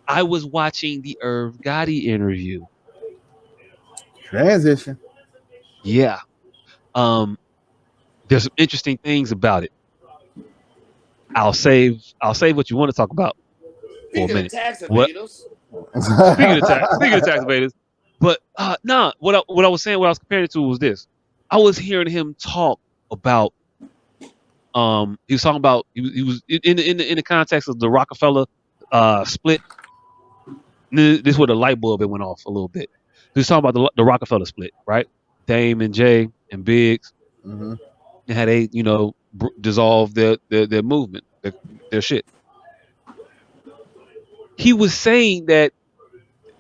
I was watching the Irv Gotti interview. Transition. Yeah. Um, there's some interesting things about it. I'll save what you want to talk about for a Speaking of minute. tax What evaders, speaking of tax evaders, but nah, what I was saying, what I was comparing it to was this. I was hearing him talk about he was talking about he was in the context of the Rockefeller split. This is where the light bulb it went off a little bit. He was talking about the Rockefeller split, right? Dame and Jay and Biggs, Hmm. and how they dissolved their movement, their shit. He was saying that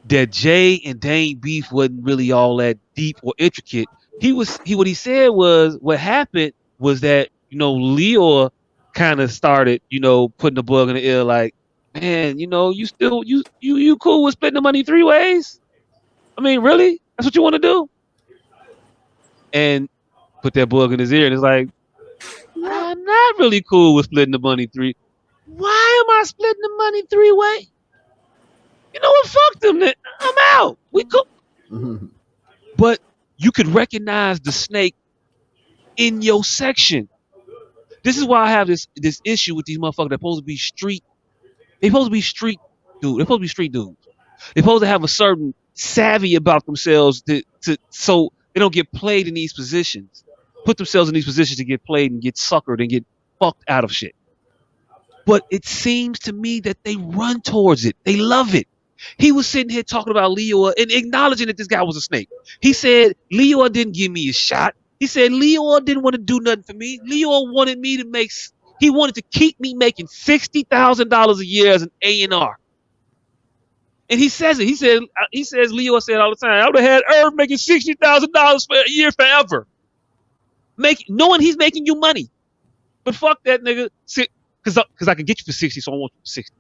Jay and Dame beef wasn't really all that deep or intricate. What he said was what happened was that Lyor kind of started putting the bug in the ear like, man, you still you cool with splitting the money three ways? I mean, really? That's what you want to do? And put that bug in his ear, and it's like, I'm not really cool with splitting the money three. Why am I splitting the money three way? You know what? Fuck them. I'm out. We cool. Hmm. But you could recognize the snake in your section. This is why I have this issue with these motherfuckers that supposed to be street. They supposed to be street dude. They're supposed to be street dudes. They're supposed to have a certain savvy about themselves so they don't get played in these positions. Put themselves in these positions to get played and get suckered and get fucked out of shit. But it seems to me that they run towards it. They love it. He was sitting here talking about Lyor and acknowledging that this guy was a snake. He said Lyor didn't give me a shot. He said Lyor didn't want to do nothing for me. Lyor wanted me to make. He wanted to keep me making $60,000 a year as an A&R. And he says it. He says Lyor said all the time, I would have had Irv making $60,000 for a year forever, knowing he's making you money. But fuck that nigga, because I can get you for 60, so I want you for 60.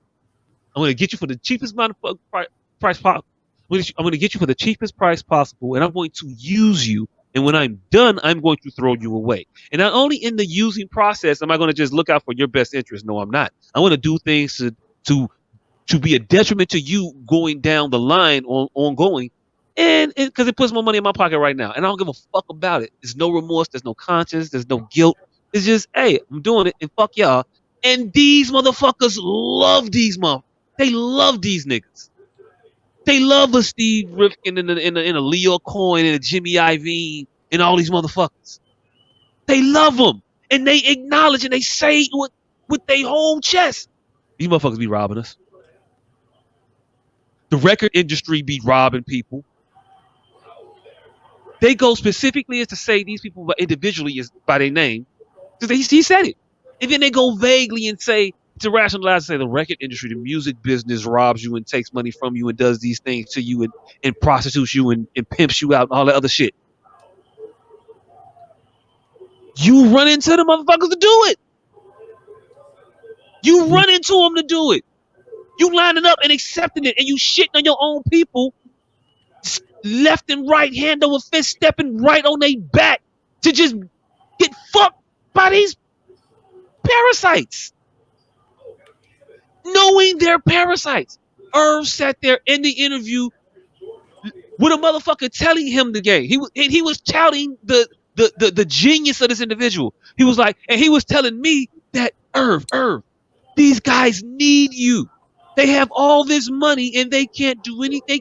I'm gonna get you for the cheapest price possible. I'm gonna get you for the cheapest price possible, and I'm going to use you. And when I'm done, I'm going to throw you away. And not only in the using process am I going to just look out for your best interest. No, I'm not. I want to do things to to be a detriment to you going down the line ongoing, and because it puts more money in my pocket right now, and I don't give a fuck about it. There's no remorse. There's no conscience. There's no guilt. It's just, hey, I'm doing it, and fuck y'all. And these motherfuckers love these motherfuckers. They love these niggas. They love a Steve Rifkin and a Lyor Cohen and a Jimmy Iovine and all these motherfuckers. They love them, and they acknowledge and they say it with their whole chest. These motherfuckers be robbing us. The record industry be robbing people. They go specifically as to say these people individually is by their name because he said it, and then they go vaguely and say to rationalize and say the record industry, the music business robs you and takes money from you and does these things to you and prostitutes you and pimps you out and all that other shit. You run into the motherfuckers to do it. You run into them to do it. You lining up and accepting it, and you shitting on your own people, left and right, hand over fist, stepping right on their back to just get fucked by these parasites. Knowing they're parasites. Irv sat there in the interview with a motherfucker telling him the game. He was touting the genius of this individual. He was like, and he was telling me that Irv, these guys need you. They have all this money and they can't do anything.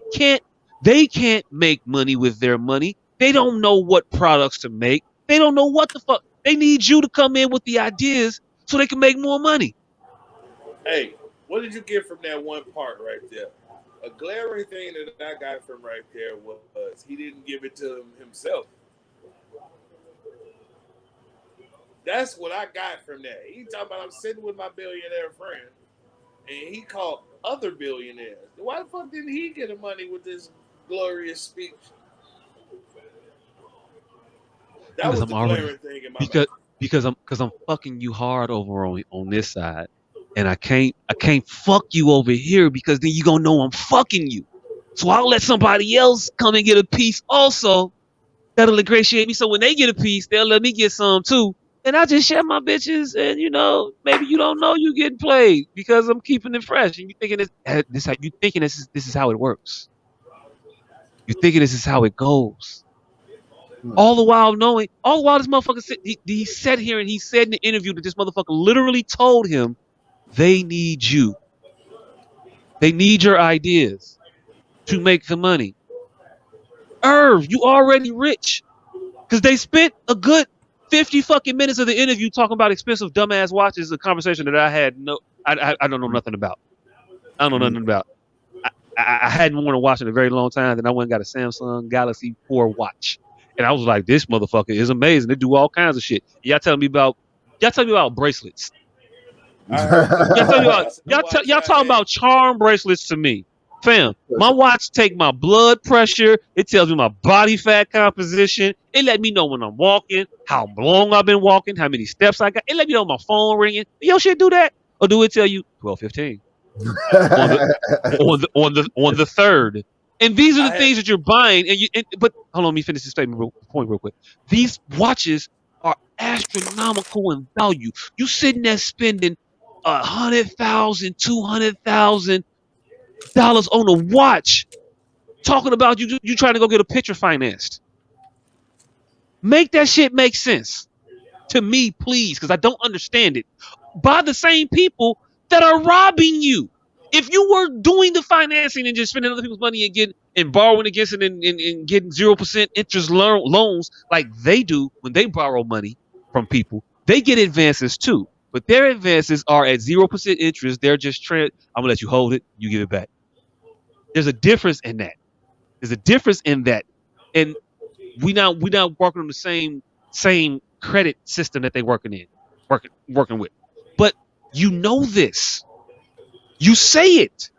They can't make money with their money. They don't know what products to make. They don't know what the fuck. They need you to come in with the ideas so they can make more money. hey, what did you get from that one part right there? A glaring thing that I got from right there was he didn't give it to himself. That's what I got from that. He talking about I'm sitting with my billionaire friend, and he called other billionaires. Why the fuck didn't he get the money with this glorious speech? That Because was I'm the already glaring thing in my because mind. I'm fucking you hard over on this side, and I can't fuck you over here because then you gonna know I'm fucking you. So I'll let somebody else come and get a piece also that'll ingratiate me. So when they get a piece, they'll let me get some too, And I just share my bitches, and maybe you don't know you getting played because I'm keeping it fresh, and you thinking you thinking this is how it works. You thinking this is how it goes. All the while this motherfucker he sat here and he said in the interview that this motherfucker literally told him they need you, they need your ideas to make the money. Irv, you already rich because they spent a good 50 fucking minutes of the interview talking about expensive dumbass watches. A conversation that I don't know nothing about. I don't know nothing about. I hadn't worn a watch in a very long time. Then I went and got a Samsung Galaxy 4 watch, and I was like, "This motherfucker is amazing. They do all kinds of shit." Y'all telling me about bracelets. I heard the Y'all tell me watch. about I said the watch y'all y'all talking had. about charm bracelets to me, fam. My watch take my blood pressure. It tells me my body fat composition. It let me know when I'm walking, how long I've been walking, how many steps I got. It let me know my phone ringing. Your shit do that, or do it tell you 12:15 on the on the third? And these are I the had things that you're buying. But hold on, let me finish this point real quick. These watches are astronomical in value. You sitting there spending $100,000, $200,000 on a watch, talking about you trying to go get a picture financed. Make that shit make sense to me, please, because I don't understand it. By the same people that are robbing you. If you were doing the financing and just spending other people's money and getting and borrowing against it and getting 0% interest loans like they do when they borrow money from people, they get advances too. But their advances are at 0% interest. They're just I'm gonna let you hold it, you give it back. There's a difference in that. There's a difference in that. And we not working on the same credit system that they working with. But you know this. You say it,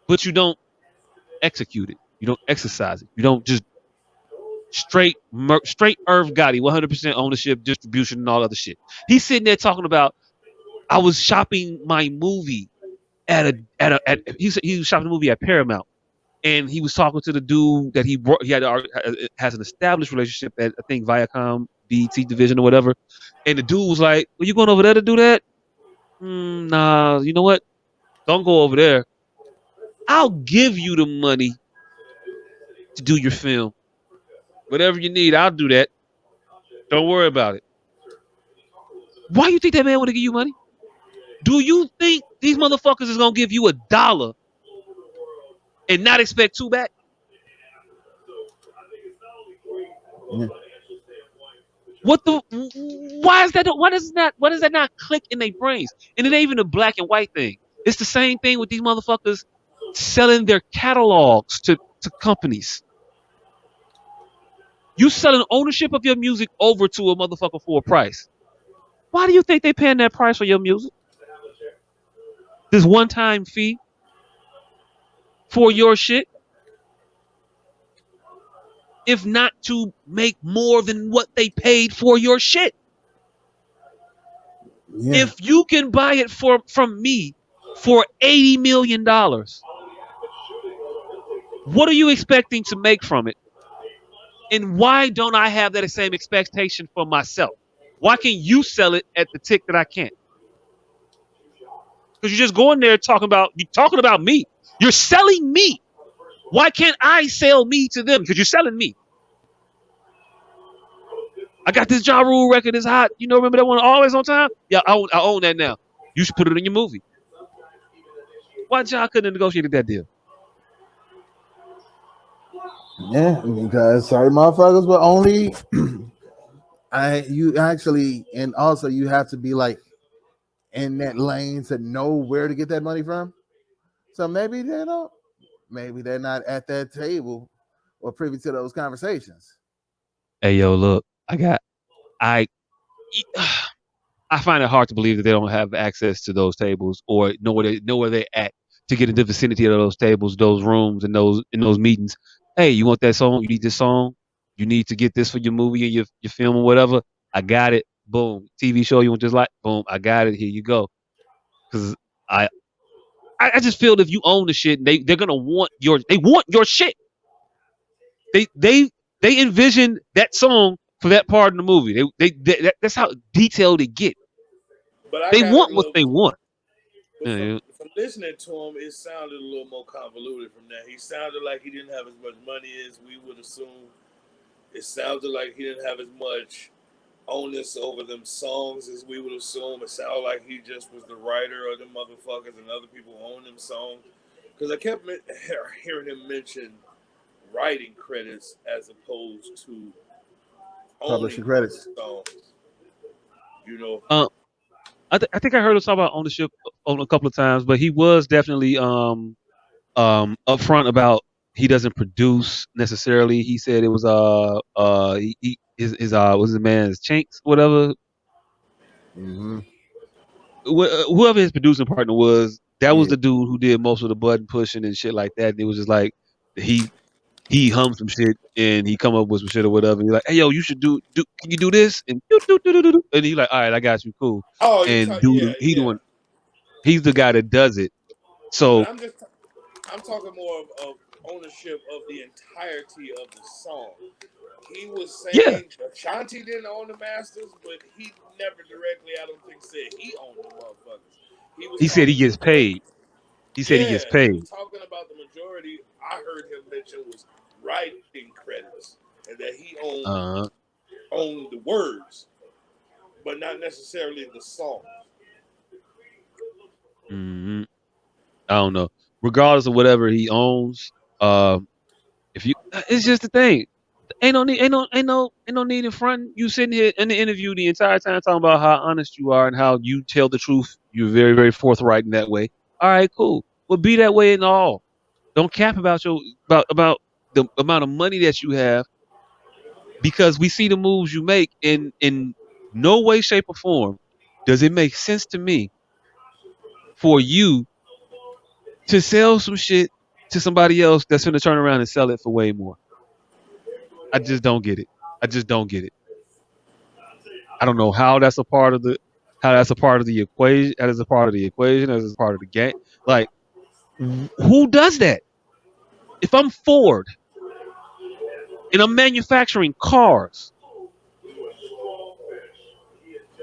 but you don't execute it. You don't exercise it. You don't just straight Irv Gotti, 100% ownership, distribution, and all other shit. He's sitting there talking about I was shopping my movie he was shopping the movie at Paramount, and he was talking to the dude that he had has an established relationship at I think Viacom BT division or whatever, and the dude was like, "Well, you going over there to do that? Nah, you know what? Don't go over there. I'll give you the money to do your film. Whatever you need, I'll do that. Don't worry about it." Why you think that man want to give you money? Do you think these motherfuckers is gonna give you $1 and not expect two back? Yeah. What the? Why is that? Why does that not click in their brains? And it ain't even a black and white thing. It's the same thing with these motherfuckers selling their catalogs to companies. You selling ownership of your music over to a motherfucker for a price. Why do you think they paying that price for your music? This one time fee for your shit, if not to make more than what they paid for your shit. Yeah. If you can buy it from me for $80 million, what are you expecting to make from it? And why don't I have that same expectation for myself? Why can you sell it at the tick that I can't? Because you're just going there you're talking about me. You're selling me. Why can't I sell me to them? Because you're selling me. I got this Ja Rule record. It's hot. Remember that one, Always on Time? Yeah, I own that now. You should put it in your movie. Why Ja couldn't have negotiated that deal? Yeah, because certain motherfuckers will only you actually, and also you have to be like in that lane to know where to get that money from. So maybe they're not at that table or privy to those conversations. Hey, yo, look, I I find it hard to believe that they don't have access to those tables or know where they're at to get in the vicinity of those tables, those rooms, and those meetings. Hey, you want that song? You need this song? You need to get this for your movie or your film or whatever? I got it. Boom. TV show you want just like boom. I got it. Here you go. Because I I just feel if you own the shit, they're gonna want your shit. They they they envision that song for that part in the movie. That's how detailed they get. But I They got a want what little. they want. But Yeah, from listening to him, it sounded a little more convoluted from that. He sounded like he didn't have as much money as we would assume. It sounded like he didn't have as much onus over them songs as we would assume. It sounded like he just was the writer of the motherfuckers and other people own them songs. Because I kept hearing him mention writing credits as opposed to Publishing owning credits. songs. You know, yeah. I think I heard him talk about ownership on a couple of times, but he was definitely upfront about he doesn't produce necessarily. He said it was his was his man's Chinks, whatever, Mm-hmm. whoever his producing partner was. That was Yeah. the dude who did most of the button pushing and shit like that. And it was just like he he hummed some shit and he come up with some shit or whatever. And he's like, hey yo, you should do can you do this? And do. And he's like, all right, I got you, cool. oh, you And talk, yeah, yeah. he's the guy that does it. But So I'm talking more of ownership of the entirety of the song. He was yeah, saying Ashanti didn't own the masters, but he never directly, I don't think, said he owned the motherfuckers. He was he said he talking gets majority. paid. He said he Yeah, gets he was paid. talking about the majority. I heard him mention was writing credits and that he Uh, owned the words, but not necessarily the song. hmm I don't know. Regardless of whatever he owns, if you, it's just the thing. Ain't no need in front. You sitting here in the interview the entire time talking about how honest you are and how you tell the truth. You're very, very forthright in that way. All right, cool. Well, be that way in all. Don't cap about about the amount of money that you have because we see the moves you make in no way, shape, or form does it make sense to me for you to sell some shit to somebody else that's gonna turn around and sell it for way more. I just don't get it. I just don't get it. I don't know how that's a part of the equation. That is a part of the equation. That is a part of the game. Like, who does that? If I'm Ford and I'm manufacturing cars,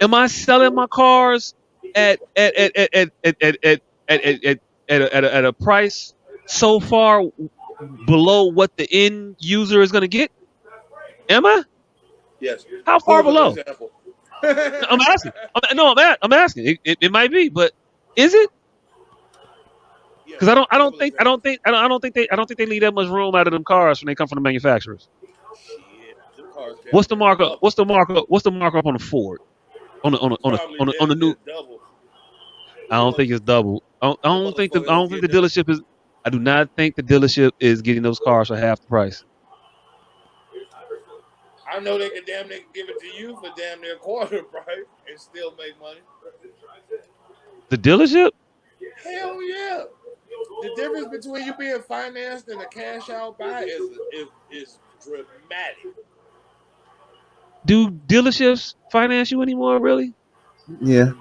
am I selling my cars at at a price so far below what the end user is going to get? Am I? Yes. How far Perfect below? example. I'm asking. I'm asking. It might be, but is it? Yes. Because Perfect example. I don't think they leave that much room out of them cars when they come from the manufacturers. Shit. Them cars damn What's the near markup? double. What's the markup on the Ford Probably on the damn near new? double. I don't think it's double. The I motherfuckers is don't think the getting them. dealership is. I do not think the dealership is getting those cars for half the price. I know they can damn near give it to you for damn near quarter price and still make money. The dealership? Hell yeah. The difference between you being financed and a cash out buy is dramatic. Do dealerships finance you anymore? Really? Yeah.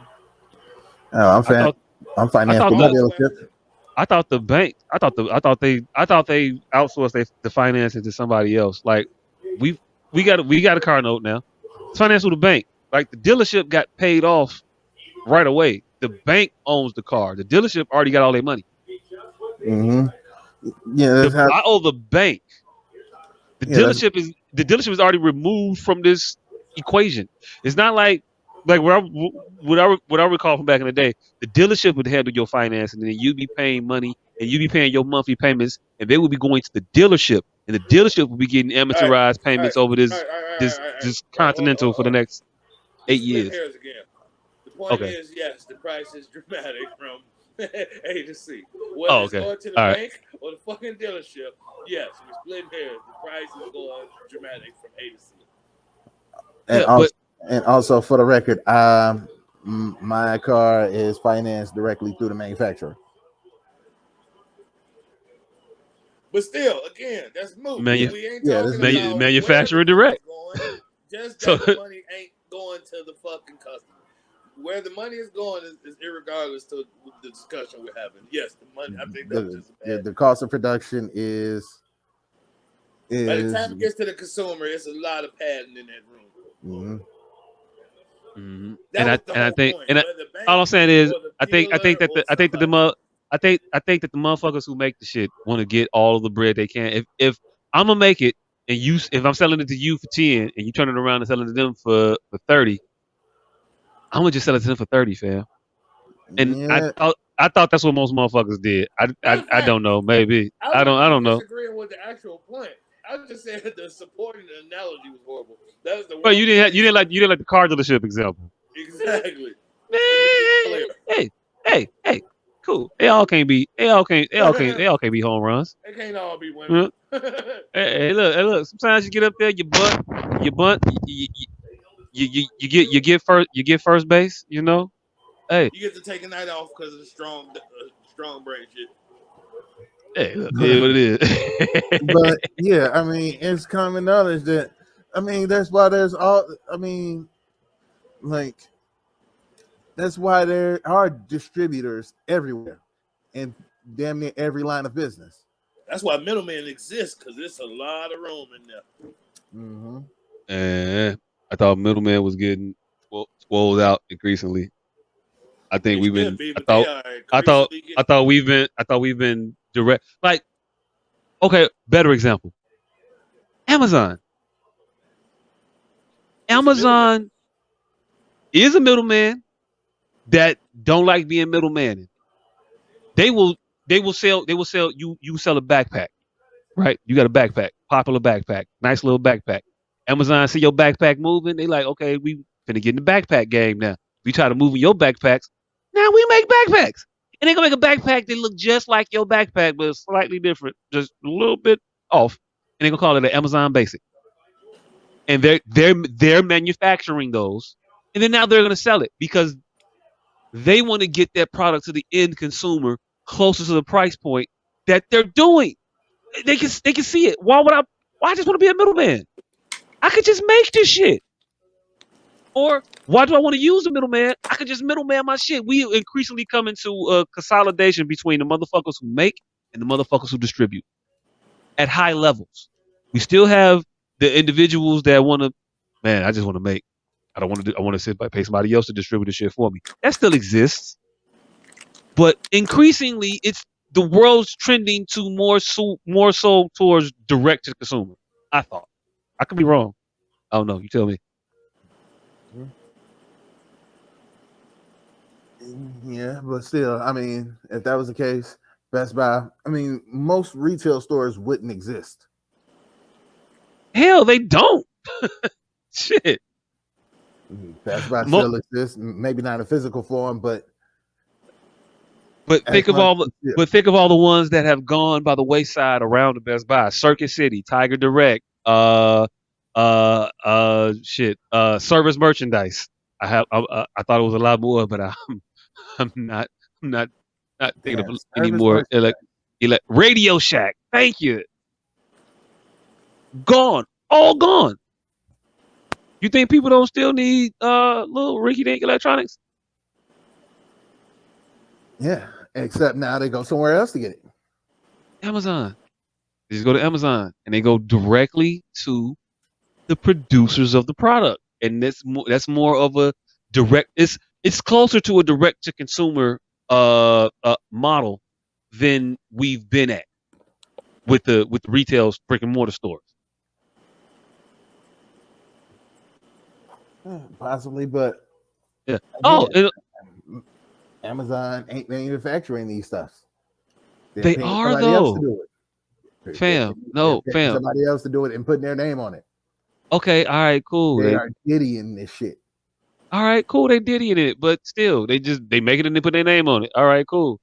Oh, I thought I'm I financed thought with my the Most were. dealership. I thought the bank. I thought they outsourced the financing to somebody else. Like we we got a car note now. It's financed with a bank. Like the dealership got paid off right away. The bank owns the car. The dealership already got all their money. Mm-hmm. Yeah, that's how. I owe the bank. Yeah, that's. The dealership is already removed from this equation. It's not like what I recall from back in the day. The dealership would handle your financing, and then you'd be paying money, and you'd be paying your monthly payments, and they would be going to the dealership, and the dealership would be getting All right, amortized all right, payments over all right, all right, all right, all right. this All right, continental for the next we 8 split years. hairs again. The point Okay. is, yes, the price is dramatic from A to C. Whether Oh, it's okay. going to the All right. bank or the fucking dealership, yes, we split hairs. The price is going dramatic from A to C. and Yeah, but also and also for the record, my car is financed directly through the manufacturer. But still, again, that's moot. Yeah, manu- We ain't yeah, this talking is me. about where the manufacturer money's direct. going, just So that the money ain't going to the fucking customer. Where the money is going is irregardless to the discussion we're having. Yes, the money. I think that was just a bad. The cost of production By the is time it gets to the consumer, it's a lot of padding in that room. That And was the whole think point. and Whether the all I'm bank saying is or the I think dealer or I think that somebody else. I think that the motherfuckers who make the shit want to get all of the bread they can. If I'm gonna make it and if I'm selling it to you for 10 and you turn it around and selling it to them for 30, I'm gonna just sell it to them for 30, fam. And yeah. I thought that's what most motherfuckers did. Matter of I fact, don't know, maybe I I wasn't even don't know. disagreeing with the actual point. I was just saying that the supporting analogy was horrible. That was the But one place. you didn't like the car dealership example. Exactly. Man, Let me be clear. hey, cool. They all can't be home runs. They can't all be women. Huh? Hey, look. Sometimes you get up there, you bunt, you get first base. You know, hey, You get to take a night off because of the strong brain shit. hey, look, it is what it is. But yeah, I mean, it's common knowledge that that's why there's all. Like that's why there are distributors everywhere, in damn near every line of business. That's why middlemen exist, because there's a lot of room in there. Mm-hmm. And I thought middleman was getting swole out increasingly. I think They we've should been. be, but they are increasingly getting. I thought we've been direct. Like, okay, better example. Amazon. It's a middleman. Amazon is a middleman that don't like being middleman. They will sell you sell a backpack, right? You got a backpack, popular backpack, nice little backpack. Amazon see your backpack moving, they like, okay, we finna get in the backpack game now. We try to move in your backpacks. Now we make backpacks. And they gonna make a backpack that look just like your backpack, but slightly different, just a little bit off. And they gonna call it an Amazon Basic. And they're manufacturing those. And then now they're gonna sell it because they want to get that product to the end consumer closer to the price point that they're doing. They can see it. Why I just want to be a middleman? I could just make this shit. Or why do I want to use a middleman? I could just middleman my shit. We increasingly come into a consolidation between the motherfuckers who make and the motherfuckers who distribute at high levels. We still have the individuals that want to, man, I just want to make. I don't want to do. I want to sit by pay somebody else to distribute the shit for me. That still exists, but increasingly, it's the world's trending to more so towards direct to consumer. I thought. I could be wrong. I don't know. You tell me. Yeah, but still, if that was the case, Best Buy, most retail stores wouldn't exist. Hell, they don't. Shit. Best Buy still exists, maybe not in physical form, but think of all the ones that have gone by the wayside around the Best Buy. Circuit City, Tiger Direct, service merchandise. I thought it was a lot more, but I'm not I'm not thinking of any service more. merchandise. Radio Shack. Thank you. Gone. All gone. You think people don't still need little rinky dink electronics? Yeah, except now they go somewhere else to get it. Amazon. They just go to Amazon and they go directly to the producers of the product, and that's more of a direct. It's closer to a direct to consumer model than we've been at with the retail brick and mortar stores. Possibly, but Yeah. Again, Amazon ain't manufacturing these stuffs. They paying are somebody else to though, do it. fam. They're No, paying fam. somebody else to do it and putting their name on it. Okay, all right, cool. They are Diddying this shit. All right, cool. They Diddying it, but still, they make it and they put their name on it. All right, cool.